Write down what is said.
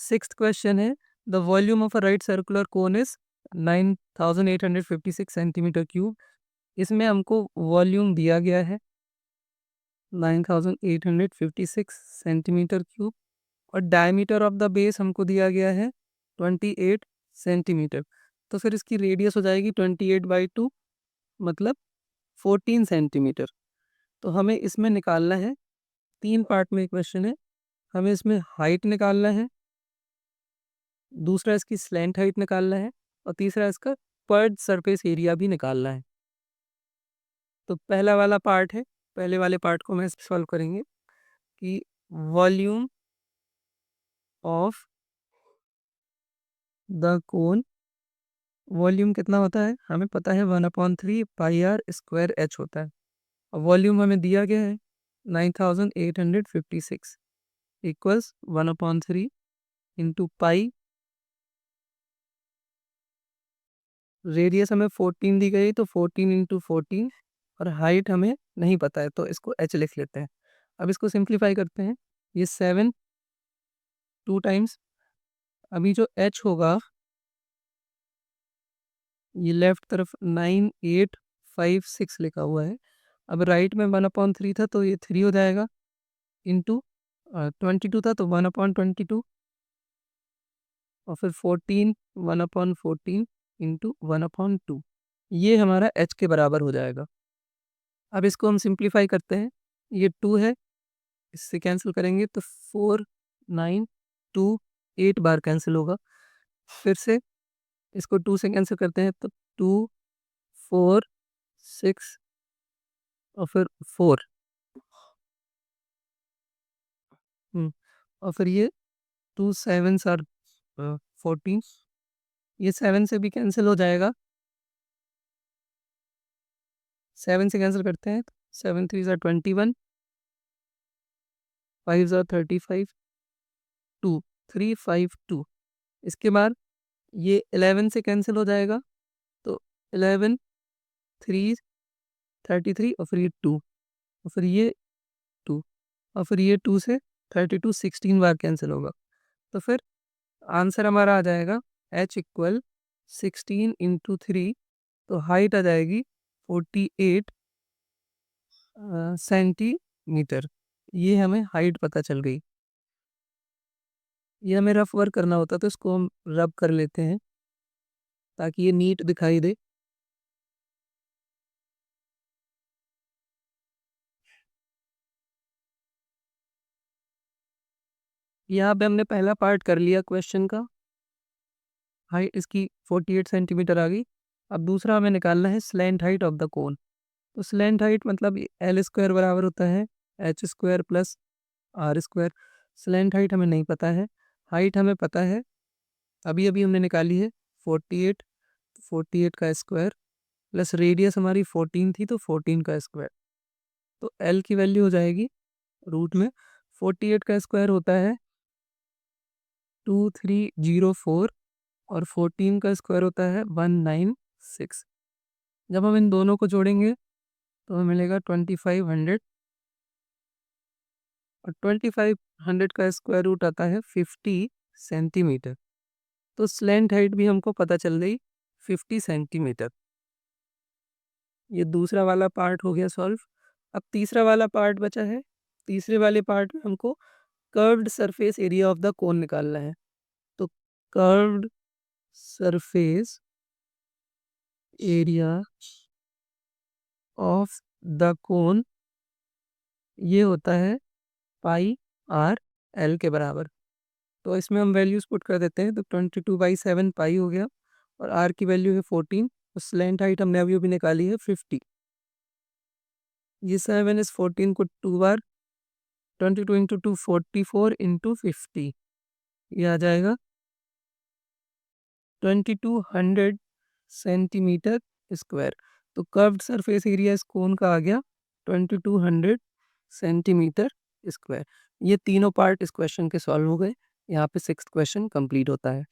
Sixth question है, the volume of a right circular cone is 9856 centimetre cube. इसमें हमको volume दिया गया है 9856 सेंटीमीटर क्यूब और डायमीटर ऑफ द बेस हमको दिया गया है 28 सेंटीमीटर। तो फिर इसकी रेडियस हो जाएगी 28/2 मतलब 14 सेंटीमीटर। तो हमें इसमें निकालना है, 3 पार्ट में क्वेश्चन है, हमें इसमें हाइट निकालना है, दूसरा इसकी स्लैंट हाइट निकालना है और तीसरा इसका पर्ड सरफेस एरिया भी निकालना है। तो पहला वाला पार्ट है, पहले वाले पार्ट को मैं सॉल्व करेंगे कि volume of the cone, volume कितना होता है हमें पता है 1/3 पाई आर स्क्वायर एच होता है और वॉल्यूम हमें दिया गया है 9856 इक्वल्स 1/3 इंटू पाई, रेडियस हमें 14 दी गई तो 14 इंटू 14 और हाइट हमें नहीं पता है तो इसको h लिख लेते हैं। अब इसको सिंप्लीफाई करते हैं, ये 7 2 टाइम्स, अभी जो h होगा ये लेफ्ट तरफ 9856 लिखा हुआ है। अब राइट में 1/3 था तो ये 3 हो जाएगा इंटू 22 था तो 1/22 और फिर 14 1/14 इंटू 1/2, ये हमारा h के बराबर हो जाएगा। अब इसको हम सिंप्लीफाई करते हैं, ये 2 है, इससे कैंसिल करेंगे तो 4 9 2 8 बार कैंसिल होगा। फिर से इसको 2 से कैंसिल करते हैं तो 2 4 6 और फिर 4 और फिर ये 2 7 आर 14, ये 7 से भी कैंसिल हो जाएगा, 7 से कैंसिल करते हैं 7 3 आर 21 5 आर 35 2 3 5 2। इसके बाद ये 11 से कैंसिल हो जाएगा तो 11 3 33 और फिर ये 2 और फिर ये 2 और फिर ये 2 से 32 16 बार कैंसिल होगा। तो फिर आंसर हमारा आ जाएगा h इक्वल 16 इंटू 3, तो हाइट आ जाएगी 48 सेंटीमीटर। ये हमें हाइट पता चल गई। ये हमें रफ वर्क करना होता तो इसको हम रब कर लेते हैं ताकि ये नीट दिखाई दे। यहाँ पे हमने पहला पार्ट कर लिया क्वेश्चन का, हाइट इसकी 48 सेंटीमीटर आ गई। अब दूसरा हमें निकालना है slant height of the cone. तो स्लैंट हाइट मतलब एल स्क्वायर बराबर होता है H square plus R square. Slant height हमें नहीं पता है, हाइट हमें पता है, अभी अभी हमने निकाली है 48, 48 का स्क्वायर प्लस रेडियस हमारी 14 थी तो 14 का स्क्वायर। तो एल की वैल्यू हो जाएगी रूट में 48 का स्क्वायर होता है 2304 और 14 का स्क्वायर होता है 196। जब हम इन दोनों को जोड़ेंगे तो हमें मिलेगा 2500 और 2500 का स्क्वायर रूट आता है 50 सेंटीमीटर। तो स्लैंट हाइट भी हमको पता चल गई 50 सेंटीमीटर। ये दूसरा वाला पार्ट हो गया सॉल्व। अब तीसरा वाला पार्ट बचा है, तीसरे वाले पार्ट में हमको curved surface area of the कोन निकालना है। तो curved surface area of the कोन ये होता है पाई आर एल के बराबर। तो इसमें हम वैल्यूज पुट कर देते हैं तो 22/7 पाई हो गया और आर की वैल्यू है 14 और स्लैंट हाइट हमने अभी अभी निकाली है 50। ये 7 इस 14 को 2 बार 22 इंटू 2 44 इंटू 50, ये आ जाएगा 2200 सेंटीमीटर स्क्वायर। तो कर्व्ड सरफेस एरिया इस कोन का आ गया 2200 सेंटीमीटर स्क्वायर। ये तीनों पार्ट इस क्वेश्चन के सॉल्व हो गए। यहाँ पे 6th क्वेश्चन कंप्लीट होता है।